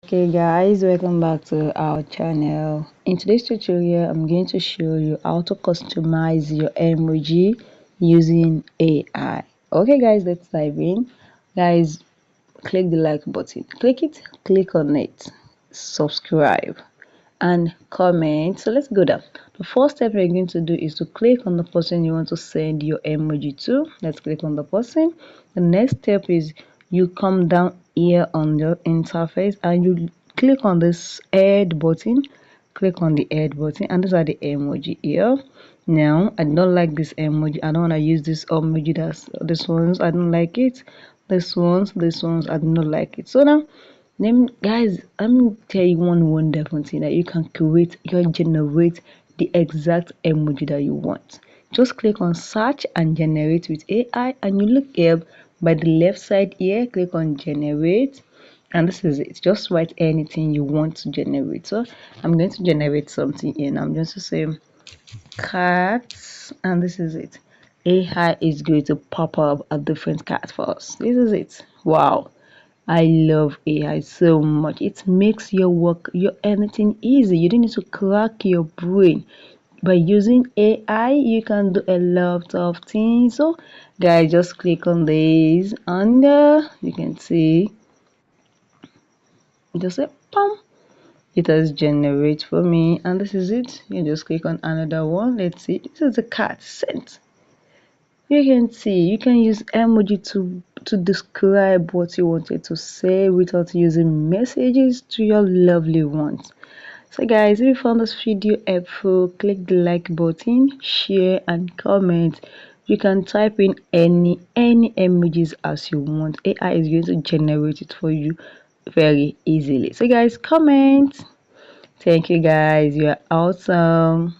Okay guys, welcome back to our channel. In today's tutorial I'm going to show you how to customize your emoji using AI. Okay guys, let's dive in. Guys, click the like button, click on it, subscribe and comment. So let's go down. The first step we're going to do is to click on the person you want to send your emoji to. Let's click on the person. The next step is you come down here on the interface and you click on this add button. Click on the add button and these are the emoji here. Now I don't like this emoji. I don't want to use this emoji. That's this ones I don't like it. This ones I do not like it. So now guys, let me tell you one wonderful thing that you can generate the exact emoji that you want. Just click on search and generate with AI and you look here by the left side here, click on generate and this is it. Just write anything you want to generate. So I'm going to generate something here and I'm going to say cats and this is it. AI is going to pop up a different cat for us. This is it. Wow, I love AI so much. It makes your work, your anything easy. You don't need to crack your brain. By using AI, you can do a lot of things. So, guys, just click on this, and you can see just say, "Pam." It has generate for me, and this is it. You just click on another one. Let's see. This is the cat sent. You can see you can use emoji to describe what you wanted to say without using messages to your lovely ones. So guys, if you found this video helpful, click the like button, share and comment. You can type in any emojis as you want. AI is going to generate it for you very easily. So guys, comment. Thank you guys, you are awesome.